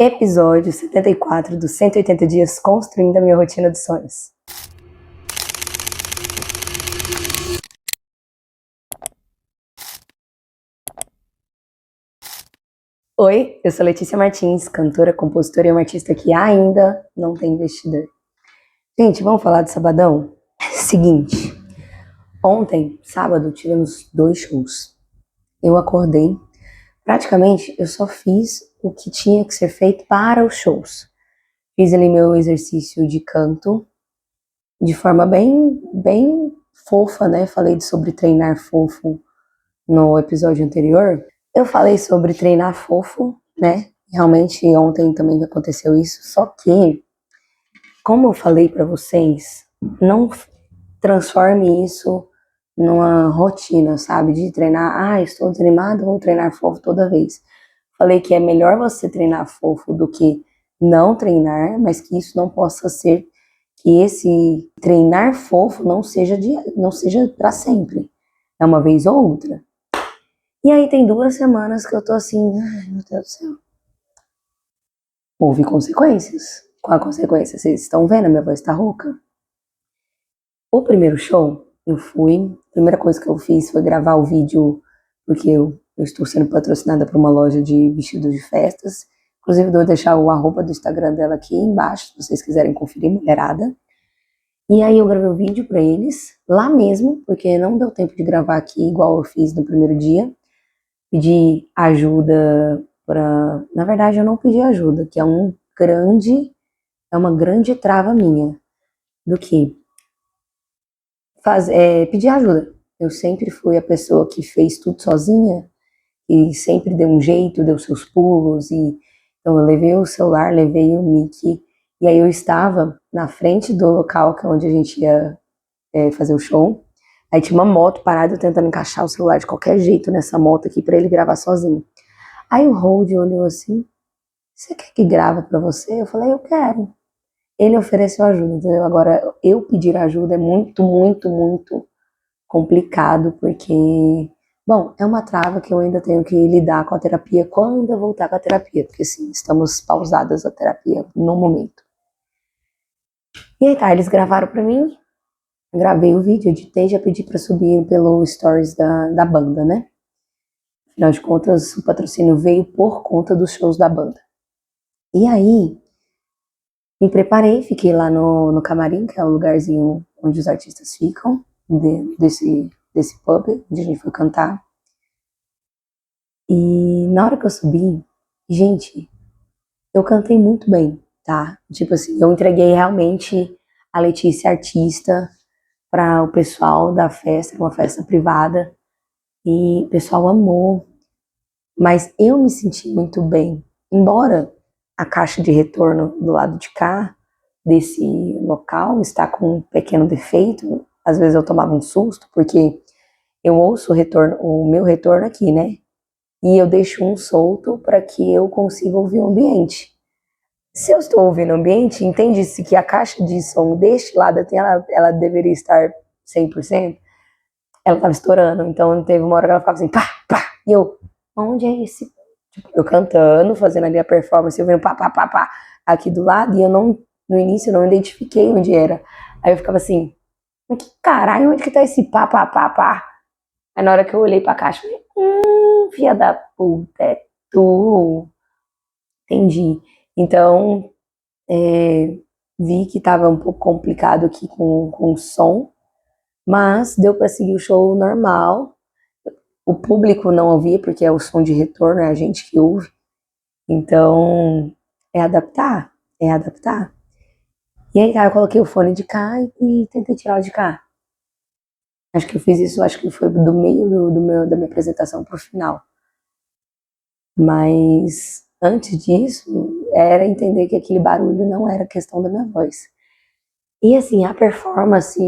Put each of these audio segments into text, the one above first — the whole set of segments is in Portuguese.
Episódio 74 dos 180 dias construindo a minha rotina dos sonhos. Oi, eu sou Letícia Martins, cantora, compositora e uma artista que ainda não tem investidor. Gente, vamos falar de sabadão? Seguinte, ontem, sábado, tivemos 2 shows. Eu acordei, praticamente eu só fiz o que tinha que ser feito para os shows. Fiz ali meu exercício de canto, de forma bem fofa, né? Falei sobre treinar fofo no episódio anterior. Eu falei sobre treinar fofo, né? Realmente ontem também aconteceu isso, só que, como eu falei pra vocês, não transforme isso numa rotina, sabe? De treinar, estou desanimado, vou treinar fofo toda vez. Falei que é melhor você treinar fofo do que não treinar, mas que isso não possa ser, que esse treinar fofo não seja para sempre. É uma vez ou outra. E aí tem 2 semanas que eu tô assim, ai meu Deus do céu. Houve consequências. Qual a consequência? Vocês estão vendo? A minha voz tá rouca. O primeiro show, eu fui. A primeira coisa que eu fiz foi gravar o vídeo, porque eu estou sendo patrocinada por uma loja de vestidos de festas. Inclusive, eu vou deixar o arroba do Instagram dela aqui embaixo, se vocês quiserem conferir, mulherada. E aí eu gravei o vídeo pra eles, lá mesmo, porque não deu tempo de gravar aqui igual eu fiz no primeiro dia. Pedi ajuda para... Na verdade, eu não pedi ajuda, que é uma grande trava minha, do que pedir ajuda. Eu sempre fui a pessoa que fez tudo sozinha e sempre deu um jeito, deu seus pulos. Então eu levei o celular, levei o mic, e aí eu estava na frente do local que é onde a gente ia fazer o show. Aí tinha uma moto parada, eu tentando encaixar o celular de qualquer jeito nessa moto aqui pra ele gravar sozinho. Aí o Hold olhou assim, você quer que grava pra você? Eu falei, eu quero. Ele ofereceu ajuda, entendeu? Agora, eu pedir ajuda é muito complicado, porque, bom, é uma trava que eu ainda tenho que lidar com a terapia quando eu voltar com a terapia, porque sim, estamos pausadas a terapia no momento. E aí tá, eles gravaram pra mim, gravei o vídeo, editei, já pedi pra subir pelo stories da banda, né? Afinal de contas, o patrocínio veio por conta dos shows da banda. E aí, me preparei, fiquei lá no camarim, que é o lugarzinho onde os artistas ficam, desse pub, onde a gente foi cantar. E na hora que eu subi, gente, eu cantei muito bem, tá? Tipo assim, eu entreguei realmente a Letícia artista para o pessoal da festa, uma festa privada, e o pessoal amou. Mas eu me senti muito bem, embora a caixa de retorno do lado de cá, desse local, está com um pequeno defeito. Às vezes eu tomava um susto, porque eu ouço o meu retorno aqui, né? E eu deixo um solto para que eu consiga ouvir o ambiente. Se eu estou ouvindo o ambiente, entende-se que a caixa de som deste lado, ela deveria estar 100%, ela estava estourando. Então teve uma hora que ela ficava assim, pá, pá, e eu, onde é esse? Tipo, eu cantando, fazendo ali a performance, eu vendo pá, pá, pá, pá, aqui do lado, e eu não, no início eu não identifiquei onde era. Aí eu ficava assim, mas que caralho, onde que tá esse pá, pá, pá, pá? Aí na hora que eu olhei pra caixa, eu falei, filha da puta, é tu. Entendi. Então, vi que tava um pouco complicado aqui com o som, mas deu pra seguir o show normal. O público não ouvia, porque é o som de retorno, é a gente que ouve. Então, é adaptar, é adaptar. E aí, tá, eu coloquei o fone de cá e tentei tirar o de cá. Acho que eu fiz isso, acho que foi do meio da minha apresentação pro final. Mas antes disso, era entender que aquele barulho não era questão da minha voz. E assim, a performance,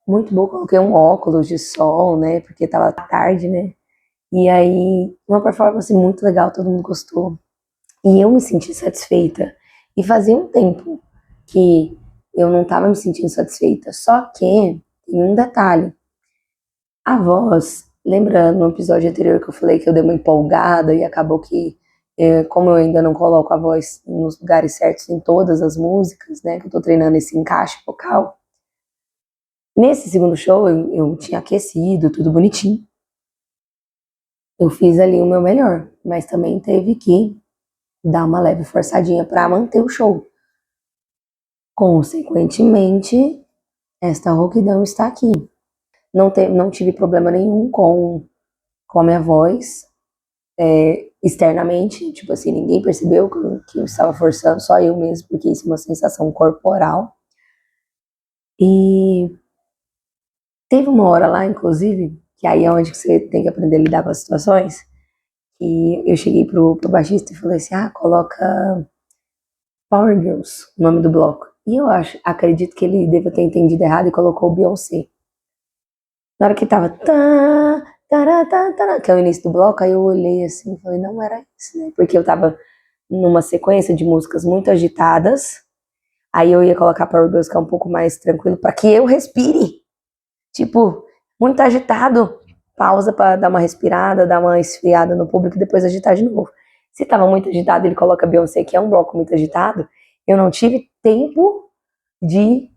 muito boa, coloquei um óculos de sol, né, porque tava tarde, né. E aí, uma performance muito legal, todo mundo gostou. E eu me senti satisfeita. E fazia um tempo que eu não estava me sentindo satisfeita. Só que tem um detalhe. A voz, lembrando no episódio anterior que eu falei que eu dei uma empolgada e acabou que como eu ainda não coloco a voz nos lugares certos em todas as músicas, né, que eu tô treinando esse encaixe vocal, nesse segundo show eu tinha aquecido, tudo bonitinho. Eu fiz ali o meu melhor, mas também teve que dar uma leve forçadinha para manter o show. Consequentemente, esta rouquidão está aqui. Não tive problema nenhum com a minha voz, externamente, tipo assim, ninguém percebeu que eu estava forçando, só eu mesmo, porque isso é uma sensação corporal. E teve uma hora lá, inclusive, que aí é onde você tem que aprender a lidar com as situações, e eu cheguei pro baixista e falei assim, coloca Power Girls, o nome do bloco. E eu acredito que ele deva ter entendido errado e colocou Beyoncé. Na hora que tava que é o início do bloco, aí eu olhei assim e falei, não era isso, né? Porque eu tava numa sequência de músicas muito agitadas, aí eu ia colocar Power Girls, que é um pouco mais tranquilo, para que eu respire. Tipo, muito agitado, pausa para dar uma respirada, dar uma esfriada no público e depois agitar de novo. Se tava muito agitado, ele coloca Beyoncé, que é um bloco muito agitado, eu não tive tempo de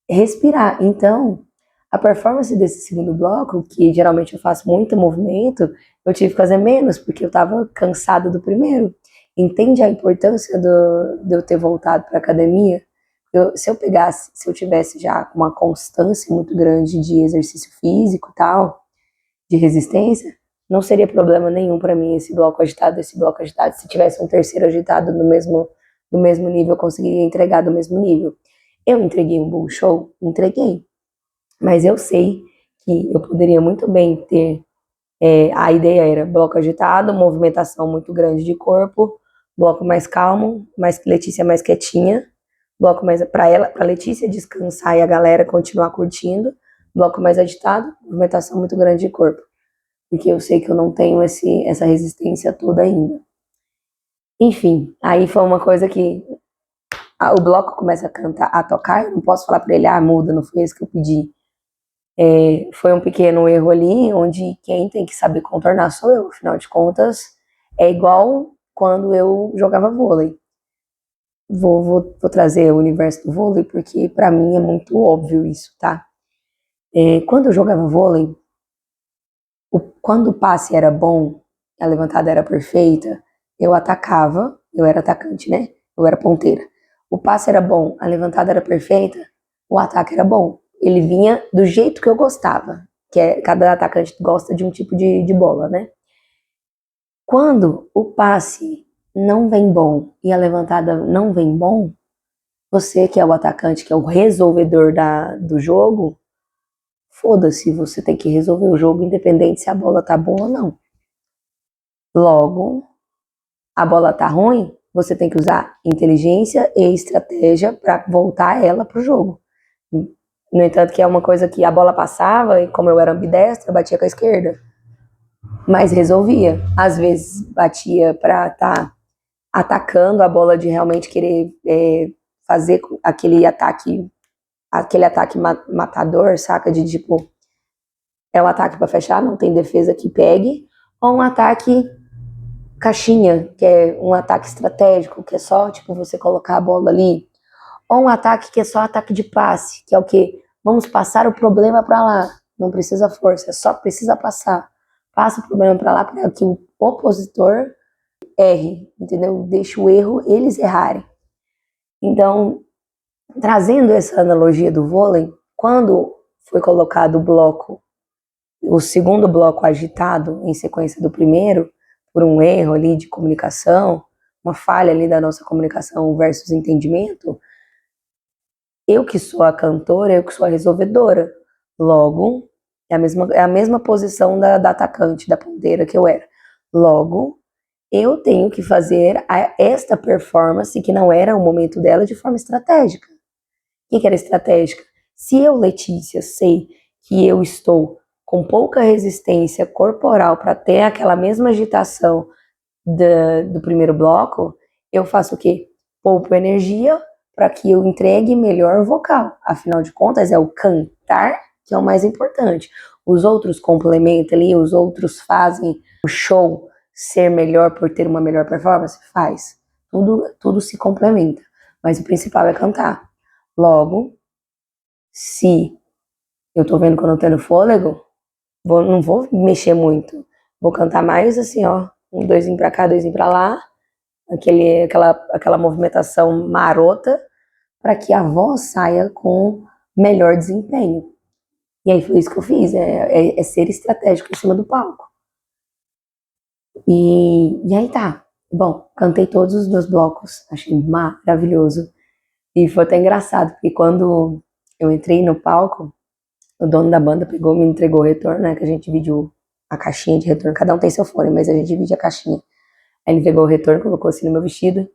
respirar. Então, a performance desse segundo bloco, que geralmente eu faço muito movimento, eu tive que fazer menos, porque eu tava cansada do primeiro. Entende a importância de eu ter voltado para academia? Se eu tivesse já uma constância muito grande de exercício físico e tal, de resistência, não seria problema nenhum para mim esse bloco agitado. Se tivesse um terceiro agitado do mesmo nível, eu conseguiria entregar do mesmo nível. Eu entreguei um bom show? Entreguei. Mas eu sei que eu poderia muito bem ter. A ideia era bloco agitado, movimentação muito grande de corpo, bloco mais calmo, Letícia mais quietinha, bloco mais para Letícia descansar e a galera continuar curtindo, bloco mais agitado, movimentação muito grande de corpo, porque eu sei que eu não tenho essa resistência toda ainda. Enfim, aí foi uma coisa que o bloco começa a cantar, a tocar, eu não posso falar para ele, muda, não foi isso que eu pedi. Foi um pequeno erro ali, onde quem tem que saber contornar sou eu, afinal de contas, é igual quando eu jogava vôlei. Vou trazer o universo do vôlei, porque para mim é muito óbvio isso, tá? Quando eu jogava vôlei, quando o passe era bom, a levantada era perfeita, eu atacava, eu era atacante, né? Eu era ponteira. O passe era bom, a levantada era perfeita, o ataque era bom. Ele vinha do jeito que eu gostava, cada atacante gosta de um tipo de bola, né? Quando o passe não vem bom e a levantada não vem bom, você que é o atacante, que é o resolvedor do jogo, foda-se, você tem que resolver o jogo independente se a bola tá boa ou não. Logo, a bola tá ruim, você tem que usar inteligência e estratégia para voltar ela pro jogo. No entanto, que é uma coisa que a bola passava, e como eu era ambidestra, batia com a esquerda. Mas resolvia. Às vezes batia para estar atacando a bola, de realmente querer fazer aquele ataque matador, saca? De tipo, é um ataque para fechar, não tem defesa que pegue, ou um ataque caixinha, que é um ataque estratégico, que é só tipo você colocar a bola ali, ou um ataque que é só ataque de passe, que é o quê? Vamos passar o problema para lá. Não precisa força, só precisa passar. Passa o problema para lá para que o opositor erre, entendeu? Deixa o erro eles errarem. Então, trazendo essa analogia do vôlei, quando foi colocado o segundo bloco agitado em sequência do primeiro, por um erro ali de comunicação, uma falha ali da nossa comunicação versus entendimento, eu que sou a cantora, eu que sou a resolvedora. Logo, é a mesma posição da atacante, da ponteira que eu era. Logo, eu tenho que fazer esta performance, que não era o momento dela, de forma estratégica. O que era estratégica? Se eu, Letícia, sei que eu estou com pouca resistência corporal para ter aquela mesma agitação do primeiro bloco, eu faço o quê? Poupo energia para que eu entregue melhor o vocal. Afinal de contas, é o cantar que é o mais importante. Os outros complementam ali, os outros fazem o show ser melhor por ter uma melhor performance? Faz. Tudo se complementa. Mas o principal é cantar. Logo, se eu tô vendo que eu não tenho fôlego, não vou mexer muito. Vou cantar mais assim, ó. Um doisinho pra cá, doisinho pra lá. Aquela movimentação marota para que a voz saia com melhor desempenho. E aí foi isso que eu fiz, é ser estratégico em cima do palco. E aí tá. Bom, cantei todos os meus blocos, achei maravilhoso. E foi até engraçado, porque quando eu entrei no palco, o dono da banda pegou e me entregou o retorno, né? Que a gente dividiu a caixinha de retorno, cada um tem seu fone, mas a gente divide a caixinha. Aí ele pegou o retorno, colocou assim no meu vestido,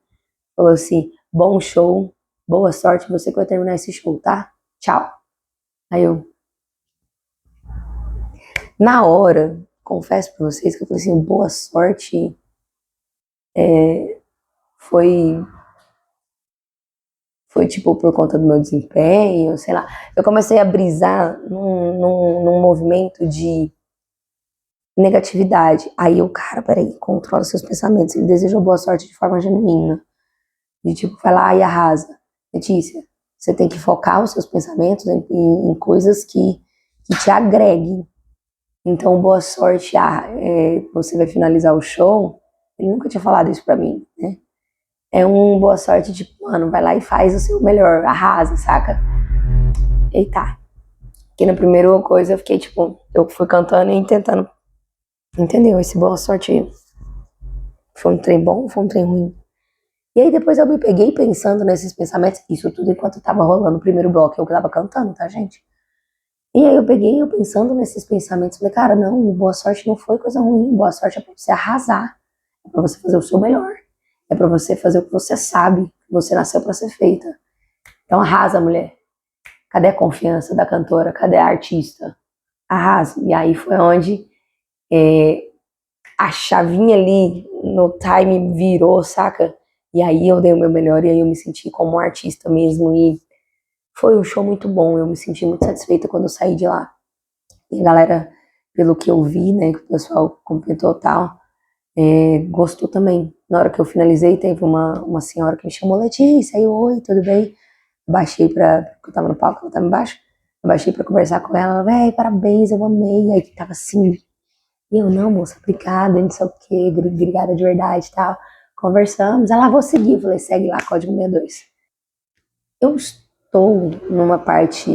falou assim: bom show, boa sorte, você que vai terminar esse show, tá? Tchau. Aí eu, na hora, confesso pra vocês que eu falei assim: boa sorte, foi foi tipo por conta do meu desempenho, sei lá. Eu comecei a brisar num movimento de negatividade. Aí o cara, peraí, controla seus pensamentos. Ele desejou boa sorte de forma genuína. De tipo, vai lá e arrasa. Letícia, você tem que focar os seus pensamentos em coisas que te agreguem. Então, boa sorte, você vai finalizar o show. Ele nunca tinha falado isso pra mim, né? É um boa sorte, tipo, mano, vai lá e faz o seu melhor, arrasa, saca? Eita. Que na primeira coisa eu fiquei, tipo, eu fui cantando e tentando, entendeu? Esse boa sorte foi um trem bom, foi um trem ruim. E aí depois eu me peguei pensando nesses pensamentos, isso tudo enquanto tava rolando o primeiro bloco, eu que tava cantando, tá, gente? E aí eu pensando nesses pensamentos, falei, cara, não, boa sorte não foi coisa ruim, boa sorte é pra você arrasar, é pra você fazer o seu melhor, é pra você fazer o que você sabe, que você nasceu pra ser feita. Então arrasa, mulher. Cadê a confiança da cantora? Cadê a artista? Arrasa. E aí foi onde a chavinha ali no time virou, saca? E aí eu dei o meu melhor e aí eu me senti como um artista mesmo e foi um show muito bom, eu me senti muito satisfeita quando eu saí de lá. E a galera, pelo que eu vi, né, que o pessoal comentou e tal, gostou também. Na hora que eu finalizei, teve uma senhora que me chamou, Letícia, aí, oi, tudo bem? Baixei porque eu tava no palco, ela tava embaixo, eu baixei pra conversar com ela, véi, parabéns, eu amei, aí que tava assim, e eu, não, moça, obrigada, não sei o quê, obrigada de verdade e tal. Conversamos, ela, vou seguir, eu falei, segue lá, código 62. Eu estou numa parte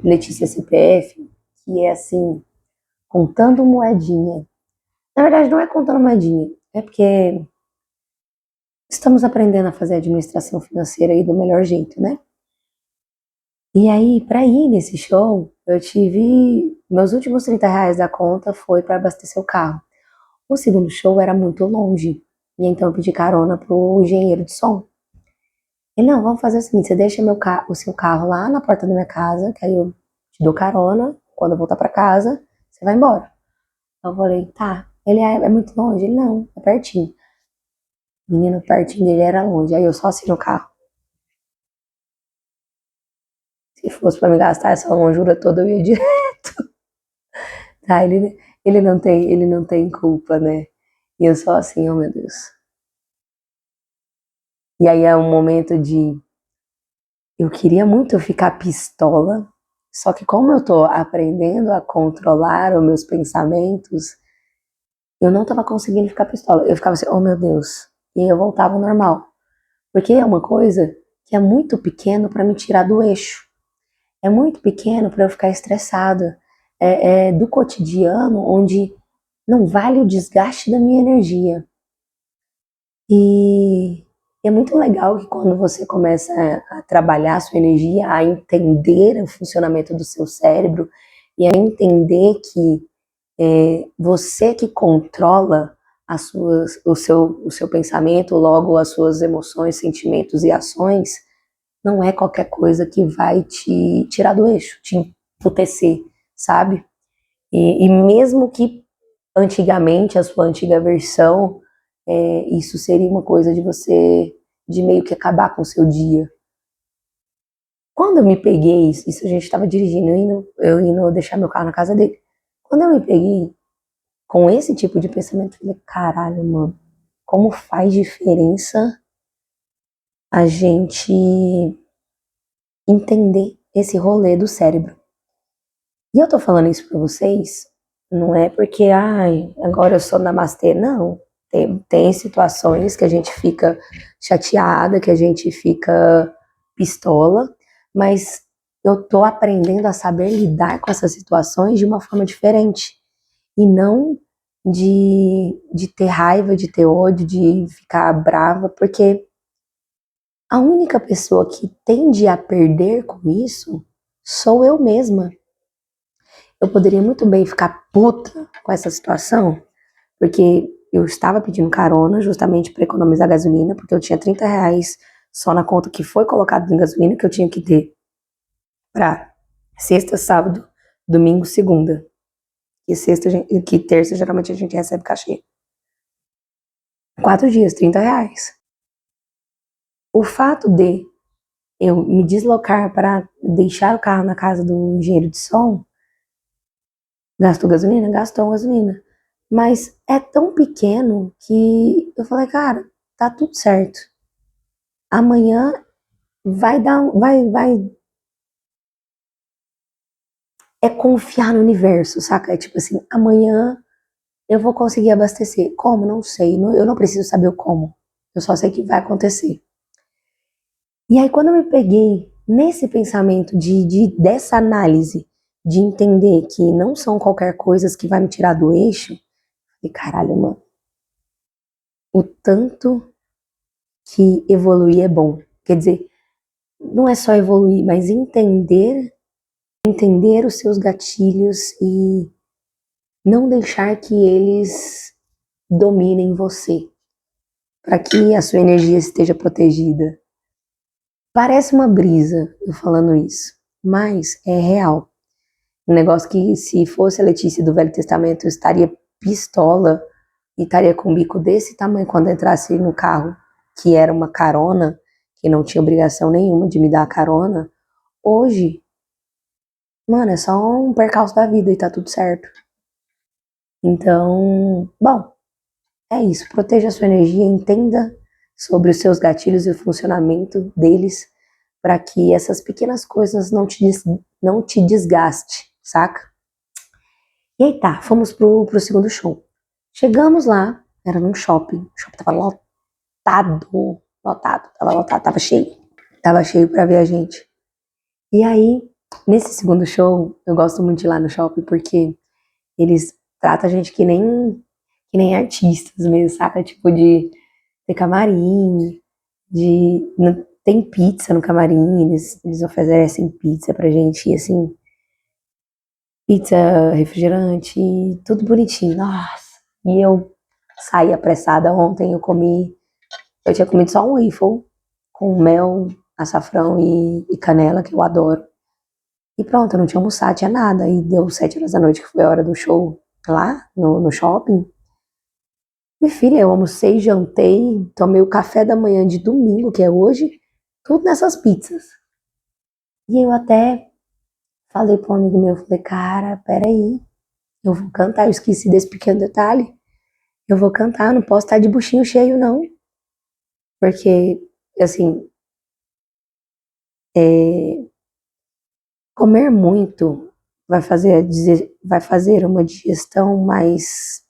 Letícia CPF, que é assim, contando moedinha. Na verdade, não é contando moedinha, é porque estamos aprendendo a fazer administração financeira aí do melhor jeito, né? E aí, para ir nesse show, eu tive. Meus últimos R$ 30 da conta foi para abastecer o carro. O segundo show era muito longe. E então eu pedi carona pro engenheiro de som. Ele, não, vamos fazer o seguinte, você deixa o seu carro lá na porta da minha casa, que aí eu te dou carona, quando eu voltar para casa, você vai embora. Eu falei, tá. Ele, é muito longe? Ele, não, é pertinho. Menino, pertinho dele era longe. Aí eu só assino o carro. Se fosse para me gastar essa lonjura toda, eu ia direto. Tá, ele não tem culpa, né? E eu só assim, oh meu Deus. E aí é um momento de eu queria muito ficar pistola, só que como eu tô aprendendo a controlar os meus pensamentos, eu não tava conseguindo ficar pistola. Eu ficava assim, oh meu Deus. E aí eu voltava ao normal. Porque é uma coisa que é muito pequeno para me tirar do eixo. É muito pequeno para eu ficar estressada. É do cotidiano onde não vale o desgaste da minha energia. E é muito legal que quando você começa a trabalhar a sua energia, a entender o funcionamento do seu cérebro e a entender que você que controla o seu pensamento, logo as suas emoções, sentimentos e ações, não é qualquer coisa que vai te tirar do eixo, te emputecer, sabe? E mesmo que antigamente, a sua antiga versão, isso seria uma coisa de você, de meio que acabar com o seu dia. Quando eu me peguei, isso a gente estava dirigindo, eu indo deixar meu carro na casa dele. Quando eu me peguei com esse tipo de pensamento, eu falei, caralho, mano, como faz diferença a gente entender esse rolê do cérebro. E eu tô falando isso pra vocês, não é porque, ai, agora eu sou namastê, não. Tem situações que a gente fica chateada, que a gente fica pistola, mas eu tô aprendendo a saber lidar com essas situações de uma forma diferente. E não de ter raiva, de ter ódio, de ficar brava, porque a única pessoa que tende a perder com isso sou eu mesma. Eu poderia muito bem ficar puta com essa situação, porque eu estava pedindo carona justamente para economizar gasolina, porque eu tinha R$ 30 só na conta que foi colocado em gasolina que eu tinha que ter para sexta, sábado, domingo, segunda. E que terça geralmente a gente recebe cachê. 4 dias, R$ 30. O fato de eu me deslocar para deixar o carro na casa do engenheiro de som, gastou gasolina? Gastou gasolina. Mas é tão pequeno que eu falei, cara, tá tudo certo. Amanhã vai dar, vai. É confiar no universo, saca? É tipo assim, amanhã eu vou conseguir abastecer. Como? Não sei. Eu não preciso saber o como. Eu só sei que vai acontecer. E aí, quando eu me peguei nesse pensamento dessa análise, de entender que não são qualquer coisas que vai me tirar do eixo, e caralho, mano, o tanto que evoluir é bom. Quer dizer, não é só evoluir, mas entender os seus gatilhos e não deixar que eles dominem você, para que a sua energia esteja protegida. Parece uma brisa eu falando isso, mas é real. Um negócio que, se fosse a Letícia do Velho Testamento, eu estaria pistola e estaria com o bico desse tamanho quando entrasse no carro, que era uma carona, que não tinha obrigação nenhuma de me dar a carona. Hoje, mano, é só um percalço da vida e tá tudo certo. Então, bom, é isso. Proteja a sua energia, entenda sobre os seus gatilhos e o funcionamento deles, para que essas pequenas coisas não te desgaste, saca? E aí tá, fomos pro segundo show. Chegamos lá, era num shopping. O shopping tava lotado, tava cheio. Tava cheio pra ver a gente. E aí, nesse segundo show, eu gosto muito de ir lá no shopping porque eles tratam a gente que nem artistas mesmo, saca? Tipo, de ter camarim, tem pizza no camarim, eles oferecem pizza pra gente, e assim, pizza, refrigerante, tudo bonitinho, nossa. E eu saí apressada ontem, eu tinha comido só um waffle com mel, açafrão e canela, que eu adoro. E pronto, eu não tinha almoçado, tinha nada. E deu 7 horas da noite, que foi a hora do show lá no shopping. Minha filha, eu almocei, jantei, tomei o café da manhã de domingo, que é hoje, tudo nessas pizzas. E eu até falei para um amigo meu, falei, cara, peraí, eu vou cantar, eu esqueci desse pequeno detalhe. Eu vou cantar, não posso estar de buchinho cheio, não. Porque, assim, comer muito vai fazer uma digestão mais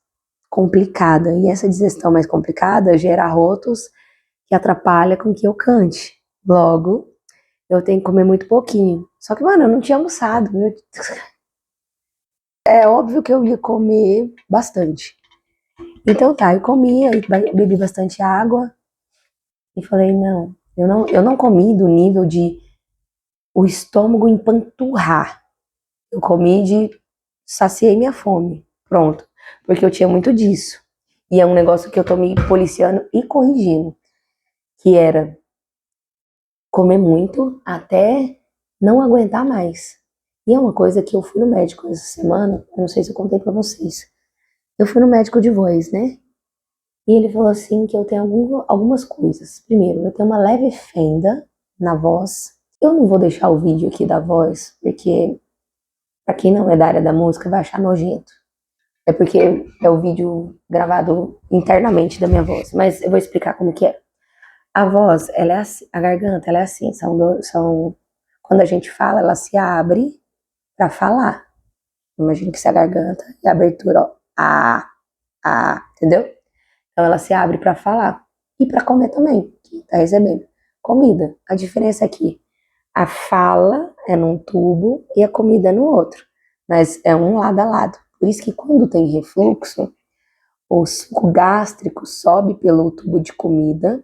complicada. E essa digestão mais complicada gera arrotos que atrapalha com que eu cante. Logo, eu tenho que comer muito pouquinho. Só que, mano, eu não tinha almoçado. É óbvio que eu ia comer bastante. Então tá, eu comi, aí bebi bastante água e falei, não, eu não comi do nível de o estômago empanturrar. Eu comi de saciei minha fome. Pronto. Porque eu tinha muito disso. E é um negócio que eu tô me policiando e corrigindo. Que era comer muito até não aguentar mais. E é uma coisa que eu fui no médico essa semana, eu não sei se eu contei pra vocês. Eu fui no médico de voz, né? E ele falou assim que eu tenho algumas coisas. Primeiro, eu tenho uma leve fenda na voz. Eu não vou deixar o vídeo aqui da voz, porque pra quem não é da área da música vai achar nojento. É porque é o vídeo gravado internamente da minha voz, mas eu vou explicar como que é. A voz, ela é assim, a garganta, ela é assim, quando a gente fala, ela se abre para falar. Imagina que se a garganta e a abertura, ó, entendeu? Então ela se abre para falar e para comer também, que tá recebendo comida. A diferença é que a fala é num tubo e a comida é no outro, mas é um lado a lado. Por isso que quando tem refluxo, o suco gástrico sobe pelo tubo de comida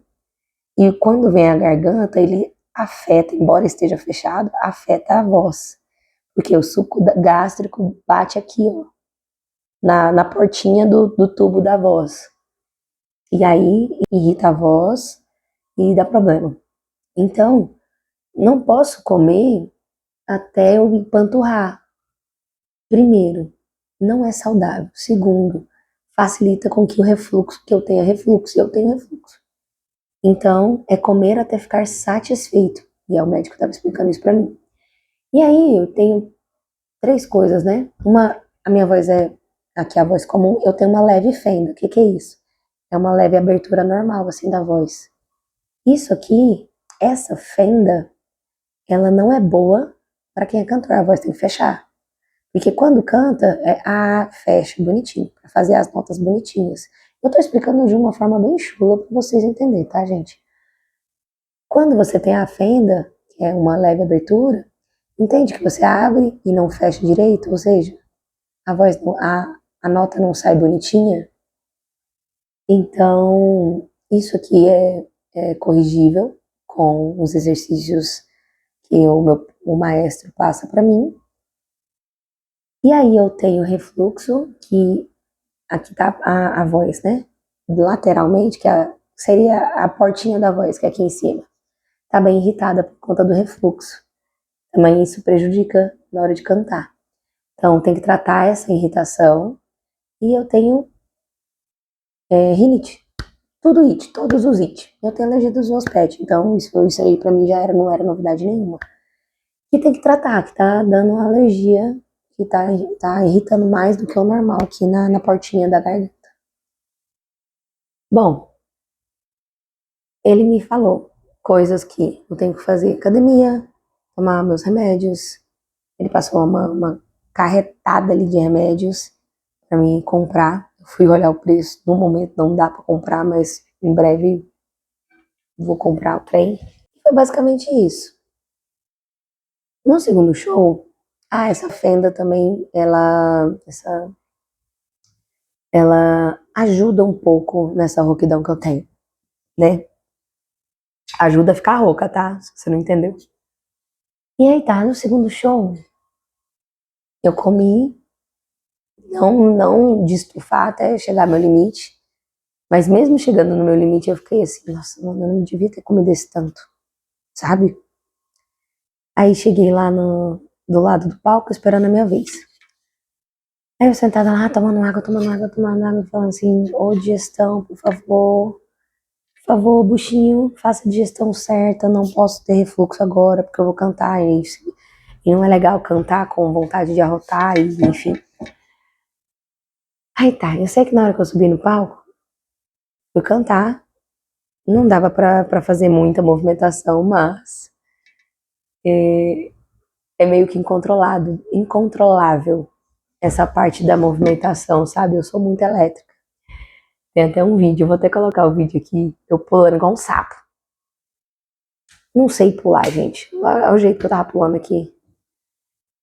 e quando vem a garganta, ele afeta, embora esteja fechado, afeta a voz. Porque o suco gástrico bate aqui, ó, na portinha do tubo da voz. E aí irrita a voz e dá problema. Então, não posso comer até eu me empanturrar. Primeiro, não é saudável. Segundo, facilita com que que eu tenha refluxo, e eu tenho refluxo. Então, é comer até ficar satisfeito. E é o médico que estava explicando isso para mim. E aí, eu tenho três coisas, né? A minha voz é, aqui a voz comum, eu tenho uma leve fenda. O que que é isso? É uma leve abertura normal, assim, da voz. Isso aqui, essa fenda, ela não é boa para quem é cantor. A voz tem que fechar. Porque quando canta, fecha bonitinho, para fazer as notas bonitinhas. Eu tô explicando de uma forma bem chula para vocês entenderem, tá, gente? Quando você tem a fenda, que é uma leve abertura, entende que você abre e não fecha direito, ou seja, a nota não sai bonitinha. Então, isso aqui é corrigível com os exercícios que o maestro passa para mim. E aí eu tenho refluxo, que aqui tá a voz, né? Lateralmente, seria a portinha da voz, que é aqui em cima. Tá bem irritada por conta do refluxo. Também isso prejudica na hora de cantar. Então tem que tratar essa irritação. E eu tenho rinite. Tudo it, todos os it. Eu tenho alergia dos meus pets, então isso aí pra mim não era novidade nenhuma. E tem que tratar, que tá dando uma alergia, que tá irritando mais do que o normal aqui na portinha da garganta. Bom, ele me falou coisas que eu tenho que fazer: academia, tomar meus remédios. Ele passou uma carretada ali de remédios para mim comprar. Eu fui olhar o preço, no momento não dá para comprar, mas em breve vou comprar o trem. Foi basicamente isso. No segundo show, essa fenda também, ela ajuda um pouco nessa rouquidão que eu tenho, né? Ajuda a ficar rouca, tá? Se você não entendeu. E aí tá, no segundo show, eu comi, não de estufar até chegar ao meu limite, mas mesmo chegando no meu limite, eu fiquei assim, nossa, mano, eu não devia ter comido esse tanto, sabe? Aí cheguei lá do lado do palco, esperando a minha vez. Aí eu sentada lá, tomando água, falando assim, ô digestão, por favor, buchinho, faça a digestão certa, não posso ter refluxo agora, porque eu vou cantar, e não é legal cantar com vontade de arrotar, e enfim. Aí tá, eu sei que na hora que eu subi no palco, fui cantar, não dava pra fazer muita movimentação, mas é meio que incontrolável essa parte da movimentação, sabe? Eu sou muito elétrica. Tem até um vídeo, eu vou até colocar o vídeo aqui, eu pulando igual um sapo. Não sei pular, gente. Olha o jeito que eu tava pulando aqui.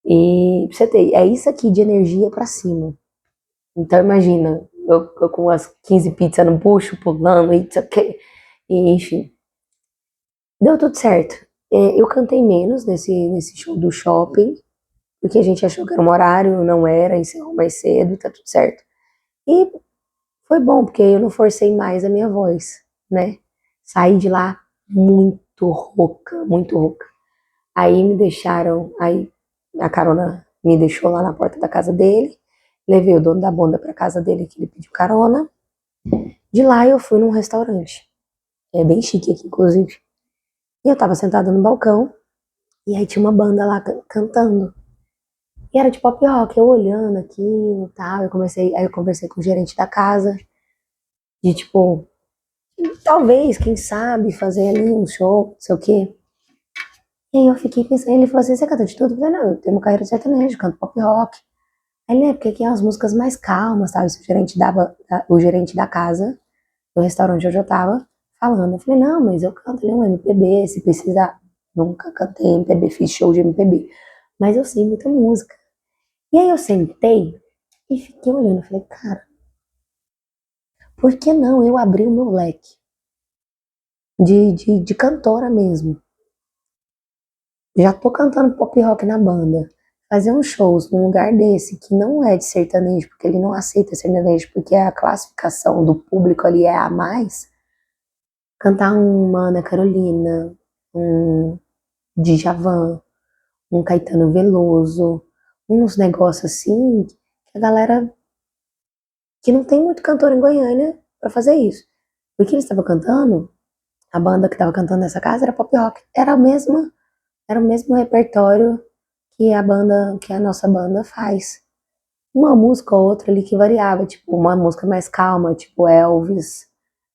E pra você ter, é isso aqui de energia pra cima. Então imagina, eu com as 15 pizzas no bucho, pulando, e enfim. Deu tudo certo. Eu cantei menos nesse show do shopping, porque a gente achou que era um horário, não era, encerrou mais cedo, tá tudo certo. E foi bom, porque eu não forcei mais a minha voz, né? Saí de lá muito rouca, muito rouca. Aí a carona me deixou lá na porta da casa dele, levei o dono da banda pra casa dele, que ele pediu carona. De lá eu fui num restaurante, é bem chique aqui, inclusive. E eu tava sentada no balcão, e aí tinha uma banda lá cantando. E era de pop rock, eu olhando aquilo e tal, aí eu conversei com o gerente da casa, de tipo, talvez, quem sabe, fazer ali um show, não sei o quê. E aí eu fiquei pensando, ele falou assim, você canta de tudo? Eu falei, não, eu tenho uma carreira de sertanejo, canto pop rock. Aí ele, porque aqui é umas músicas mais calmas, sabe? Isso o gerente da casa, do restaurante onde eu tava, falando. Eu falei, não, mas eu canto ali um MPB, se precisar. Nunca cantei MPB, fiz show de MPB. Mas eu sei muita música. E aí eu sentei e fiquei olhando. Falei, cara, por que não eu abrir o meu leque de cantora mesmo? Já tô cantando pop rock na banda. Fazer uns shows num lugar desse, que não é de sertanejo, porque ele não aceita sertanejo, porque a classificação do público ali é a mais. Cantar uma Ana Carolina, um Djavan, um Caetano Veloso, uns negócios assim, que a galera que não tem muito cantor em Goiânia pra fazer isso. Porque eles estavam cantando, a banda que estava cantando nessa casa era pop rock. Era o mesmo repertório que a nossa banda faz. Uma música ou outra ali que variava, tipo, uma música mais calma, tipo Elvis.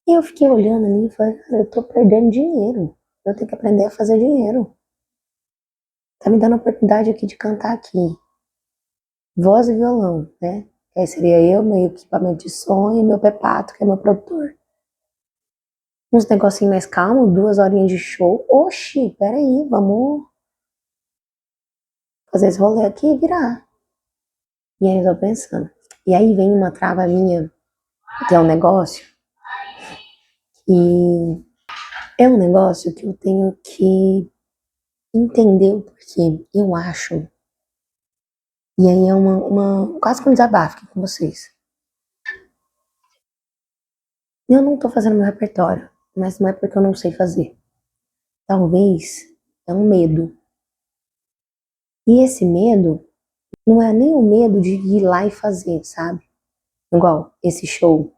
E eu fiquei olhando ali e falei, cara, eu tô perdendo dinheiro. Eu tenho que aprender a fazer dinheiro. Tá me dando a oportunidade aqui de cantar aqui. Voz e violão, né? Que aí seria eu, meu equipamento de som e meu Pepato, que é meu produtor. Uns negocinhos mais calmos, 2 horinhas de show. Oxi, peraí, vamos fazer esse rolê aqui e virar. E aí eu tô pensando. E aí vem uma trava minha, que é um negócio, e é um negócio que eu tenho que entender o porquê. Eu acho. E aí é quase que um desabafo aqui com vocês. Eu não tô fazendo meu repertório, mas não é porque eu não sei fazer. Talvez é um medo. E esse medo não é nem o medo de ir lá e fazer, sabe? Igual esse show.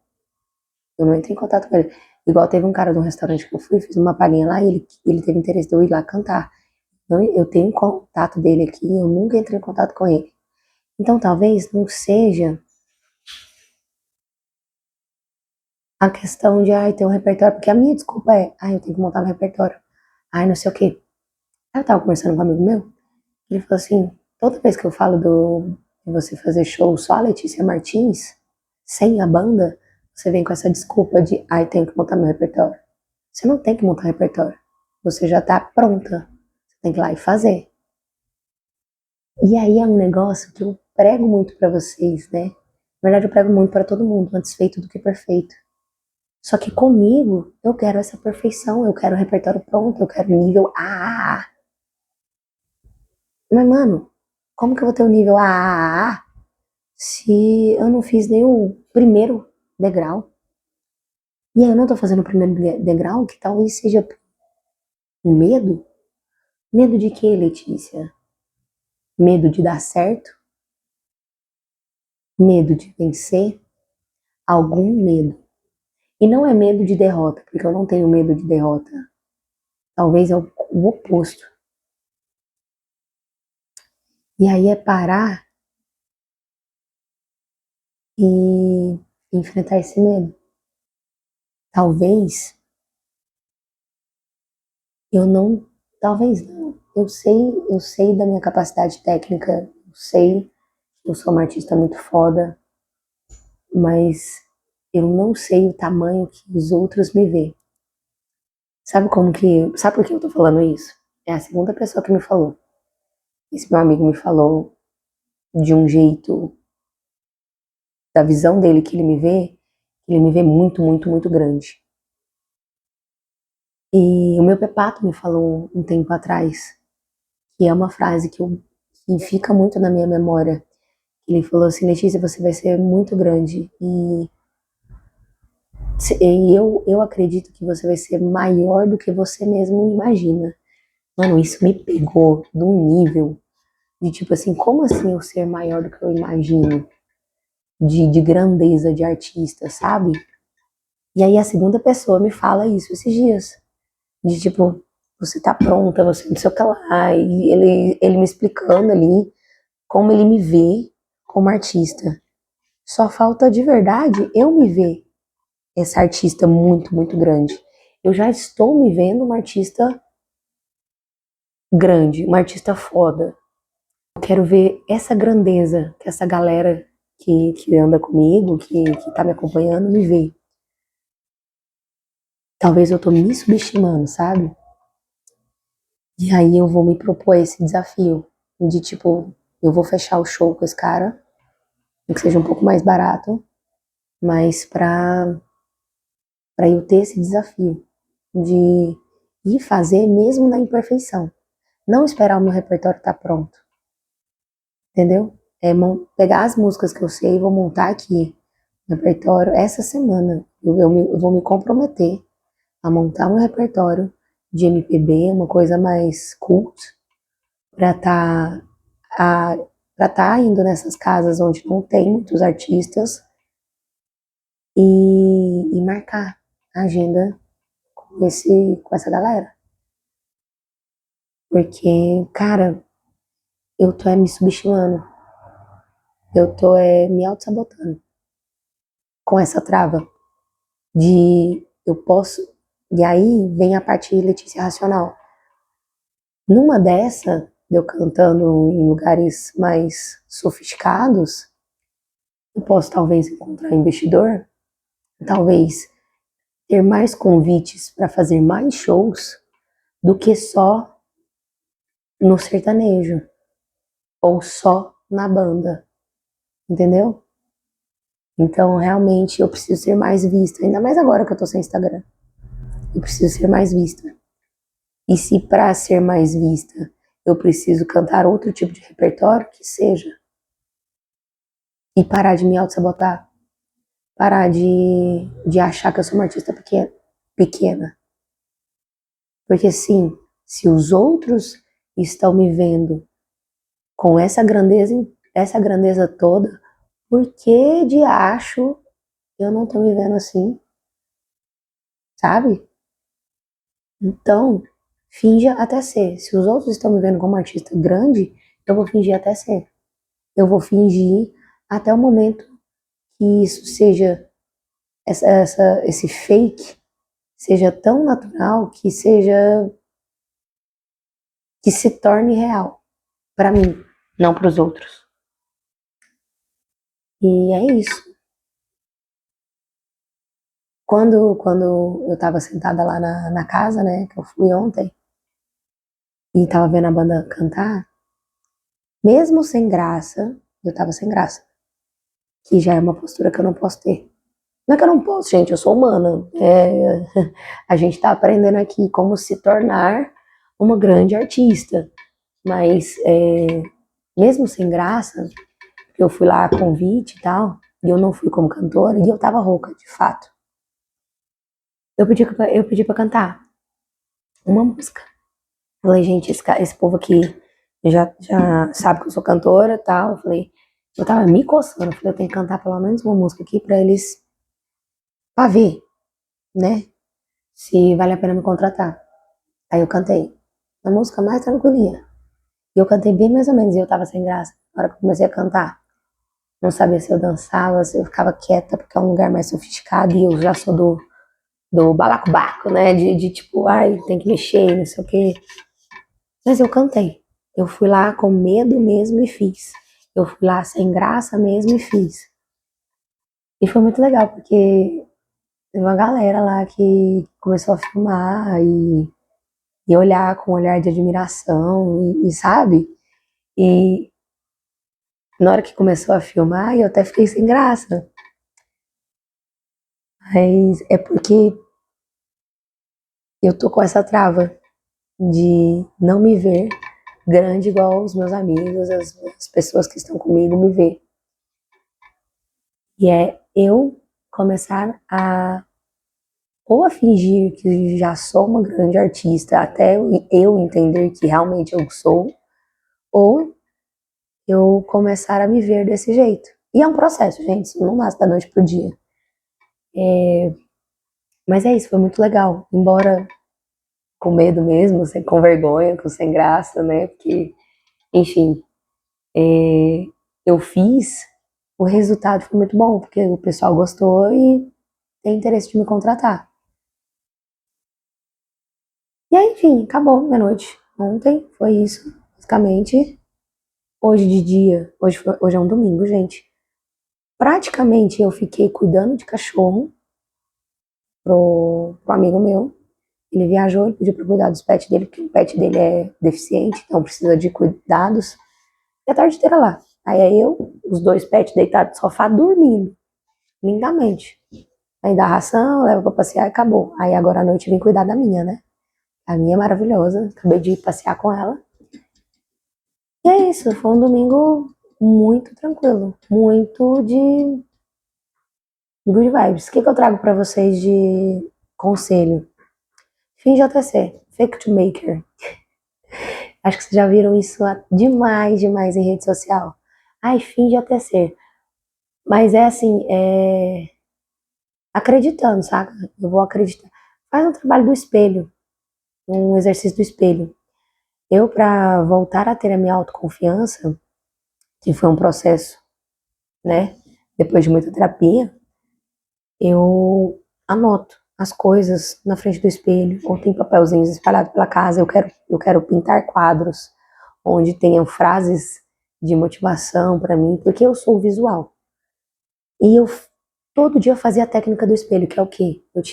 Eu não entrei em contato com ele. Igual teve um cara de um restaurante que eu fui, fiz uma palhinha lá e ele teve interesse de eu ir lá cantar. Então, eu tenho contato dele aqui, eu nunca entrei em contato com ele. Então talvez não seja a questão de, ai, ter um repertório, porque a minha desculpa é, ai, eu tenho que montar um repertório. Ai, não sei o quê. Aí eu tava conversando com um amigo meu, ele falou assim, toda vez que eu falo de você fazer show só a Letícia Martins, sem a banda, você vem com essa desculpa de, ai, tenho que montar meu repertório. Você não tem que montar repertório. Você já tá pronta. Você tem que ir lá e fazer. E aí é um negócio que eu prego muito pra vocês, né? Na verdade, eu prego muito pra todo mundo, antes feito do que perfeito. Só que comigo, eu quero essa perfeição, eu quero o repertório pronto, eu quero nível AAA. Mas, mano, como que eu vou ter o nível AAA se eu não fiz nem o primeiro degrau? E aí eu não tô fazendo o primeiro degrau, que talvez seja um medo? Medo de quê, Letícia? Medo de dar certo? Medo de vencer? Algum medo. E não é medo de derrota, porque eu não tenho medo de derrota. Talvez é o oposto. E aí é parar e enfrentar esse medo. Talvez eu não, talvez não. Eu sei da minha capacidade técnica, eu sei que eu sou uma artista muito foda, mas eu não sei o tamanho que os outros me vê. Sabe por que eu tô falando isso? É a segunda pessoa que me falou. Esse meu amigo me falou de um jeito, da visão dele que ele me vê muito, muito, muito grande. E o meu Pepato me falou um tempo atrás, que é uma frase que fica muito na minha memória. Ele falou assim, Letícia, você vai ser muito grande eu acredito que você vai ser maior do que você mesmo imagina. Mano, isso me pegou de um nível de tipo assim, como assim eu ser maior do que eu imagino? De grandeza de artista, sabe? E aí a segunda pessoa me fala isso esses dias. De tipo, você tá pronta, você não sei o que lá. E ele me explicando ali como ele me vê como artista. Só falta de verdade eu me ver essa artista muito, muito grande. Eu já estou me vendo uma artista grande, uma artista foda. Eu quero ver essa grandeza que essa galera que anda comigo, que tá me acompanhando, me vê. Talvez eu tô me subestimando, sabe? E aí eu vou me propor esse desafio de tipo, eu vou fechar o show com esse cara, que seja um pouco mais barato, mas pra eu ter esse desafio de ir fazer mesmo na imperfeição. Não esperar o meu repertório estar pronto, entendeu? É pegar as músicas que eu sei e vou montar aqui no repertório essa semana. Eu vou me comprometer a montar um repertório de MPB, uma coisa mais cult, para para tá indo nessas casas onde não tem muitos artistas e marcar a agenda com essa galera. Porque, cara, eu tô me subestimando. Eu tô me auto-sabotando com essa trava de eu posso. E aí vem a parte Letícia Racional. Numa dessa, eu cantando em lugares mais sofisticados, eu posso talvez encontrar investidor, talvez ter mais convites para fazer mais shows do que só no sertanejo ou só na banda, entendeu? Então, realmente, eu preciso ser mais vista, ainda mais agora que eu tô sem Instagram. Eu preciso ser mais vista. E se para ser mais vista eu preciso cantar outro tipo de repertório, que seja. E parar de me auto-sabotar. Parar de achar que eu sou uma artista pequena. Porque sim, se os outros estão me vendo com essa grandeza toda, por que de acho eu não tô me vendo assim, sabe? Então, finja até ser. Se os outros estão me vendo como artista grande, eu vou fingir até ser. Eu vou fingir até o momento que isso seja, esse fake, seja tão natural que se torne real. Para mim, não para os outros. E é isso. Quando eu tava sentada lá na casa, né, que eu fui ontem, e tava vendo a banda cantar, mesmo sem graça, eu tava sem graça, que já é uma postura que eu não posso ter. Não é que eu não posso, gente, eu sou humana. A gente tá aprendendo aqui como se tornar uma grande artista. Mas, mesmo sem graça, eu fui lá a convite e tal, e eu não fui como cantora, e eu tava rouca, de fato. Eu pedi pra cantar uma música. Falei, gente, esse povo aqui já sabe que eu sou cantora e tal. Eu falei, eu tava me coçando. Eu falei, eu tenho que cantar pelo menos uma música aqui pra eles, pra ver, né? Se vale a pena me contratar. Aí eu cantei. A música mais tranquilinha. E eu cantei bem mais ou menos, e eu tava sem graça. Na hora que eu comecei a cantar, não sabia se eu dançava, se eu ficava quieta, porque é um lugar mais sofisticado, e eu já sou do balacobaco, né? De tipo, ai, tem que mexer, não sei o quê. Mas eu cantei. Eu fui lá com medo mesmo e fiz. Eu fui lá sem graça mesmo e fiz. E foi muito legal, porque teve uma galera lá que começou a filmar e olhar com um olhar de admiração, sabe? E na hora que começou a filmar, eu até fiquei sem graça. Mas é porque eu tô com essa trava de não me ver grande igual os meus amigos, as pessoas que estão comigo me ver. E é eu começar ou a fingir que já sou uma grande artista, até eu entender que realmente eu sou, ou eu começar a me ver desse jeito. E é um processo, gente, isso não nasce da noite pro dia. Mas é isso, foi muito legal. Embora com medo mesmo, com vergonha, com sem graça, né? Porque, enfim, eu fiz, o resultado foi muito bom, porque o pessoal gostou e tem interesse de me contratar. E aí, enfim, acabou minha noite. Ontem foi isso, basicamente. Hoje de dia, hoje é um domingo, gente. Praticamente eu fiquei cuidando de cachorro pro amigo meu. Ele viajou, ele pediu pra cuidar dos pets dele, porque o pet dele é deficiente, então precisa de cuidados. E a tarde inteira lá. Aí é eu, os dois pets deitados no sofá, dormindo, lindamente. Aí dá ração, leva pra passear e acabou. Aí agora à noite eu vim cuidar da minha, né? A minha é maravilhosa, acabei de passear com ela. E é isso, foi um domingo muito tranquilo, muito de good vibes. O que eu trago pra vocês de conselho? Finge JC, fake to maker. Acho que vocês já viram isso demais, demais em rede social. Ai, finge até ser. Mas é assim, acreditando, saca? Eu vou acreditar. Faz um trabalho do espelho, um exercício do espelho. Eu, para voltar a ter a minha autoconfiança, que foi um processo, né? Depois de muita terapia, eu anoto as coisas na frente do espelho, ou tem papelzinhos espalhados pela casa. Eu quero pintar quadros onde tenham frases de motivação para mim, porque eu sou visual. E eu todo dia fazia a técnica do espelho, que é o quê? Eu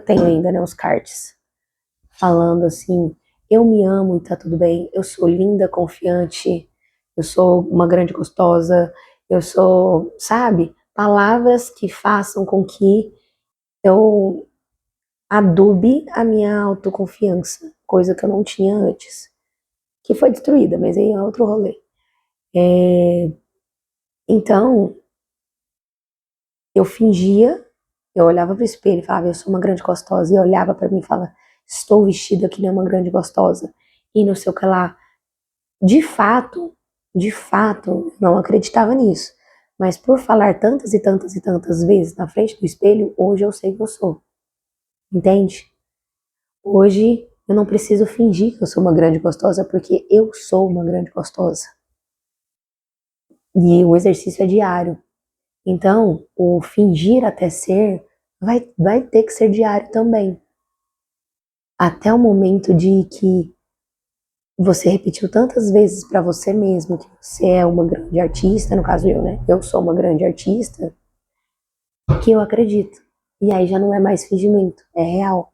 tenho ainda, né, uns cards falando assim: eu me amo e tá tudo bem, eu sou linda, confiante, eu sou uma grande gostosa, eu sou, sabe? Palavras que façam com que eu adube a minha autoconfiança, coisa que eu não tinha antes, que foi destruída, mas aí é outro rolê. Então, eu fingia, eu olhava pro espelho e falava, eu sou uma grande gostosa, e eu olhava para mim e falava, estou vestida que nem uma grande gostosa, e não sei o que lá. De fato, não acreditava nisso. Mas por falar tantas e tantas e tantas vezes na frente do espelho, hoje eu sei que eu sou. Entende? Hoje eu não preciso fingir que eu sou uma grande gostosa, porque eu sou uma grande gostosa. E o exercício é diário. Então, o fingir até ser vai ter que ser diário também. Até o momento de que você repetiu tantas vezes para você mesmo que você é uma grande artista, no caso eu, né? Eu sou uma grande artista, que eu acredito. E aí já não é mais fingimento, é real.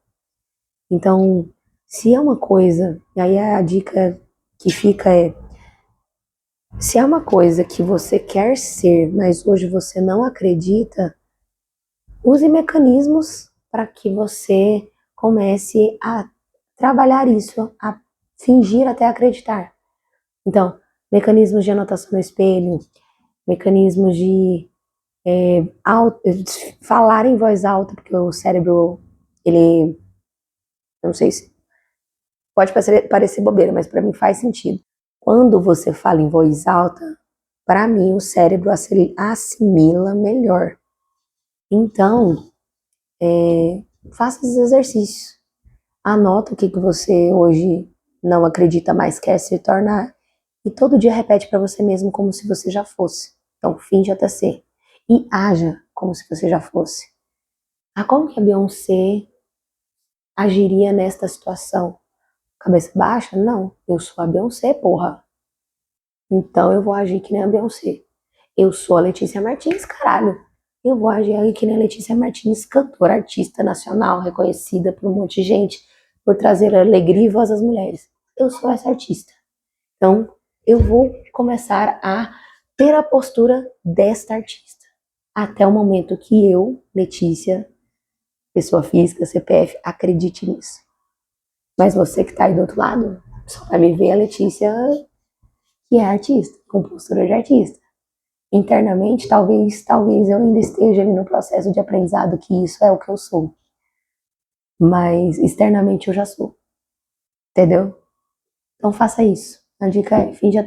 Então, se é uma coisa, e aí a dica que fica é, se é uma coisa que você quer ser, mas hoje você não acredita, use mecanismos para que você comece a trabalhar isso, a fingir até acreditar. Então, mecanismos de anotação no espelho, mecanismos de falar em voz alta, porque o cérebro, ele, eu não sei se pode parecer bobeira, mas para mim faz sentido. Quando você fala em voz alta, para mim o cérebro assimila melhor. Então, faça esses exercícios. Anota o que você hoje não acredita mais quer se tornar e todo dia repete para você mesmo como se você já fosse. Então, finge até ser. E haja como se você já fosse. Ah, como que a Beyoncé agiria nesta situação? Cabeça baixa? Não. Eu sou a Beyoncé, porra. Então eu vou agir que nem a Beyoncé. Eu sou a Letícia Martins, caralho. Eu vou agir que nem a Letícia Martins, cantora, artista nacional, reconhecida por um monte de gente, por trazer alegria e voz às mulheres. Eu sou essa artista. Então, eu vou começar a ter a postura desta artista. Até o momento que eu, Letícia, pessoa física, CPF, acredite nisso. Mas você que está aí do outro lado, só vai me ver a Letícia que é artista, com postura de artista. Internamente, talvez eu ainda esteja ali no processo de aprendizado que isso é o que eu sou. Mas externamente eu já sou. Entendeu? Então faça isso. A dica é finja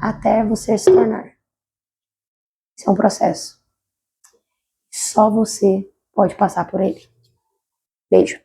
até você se tornar. Isso é um processo. Só você pode passar por ele. Beijo.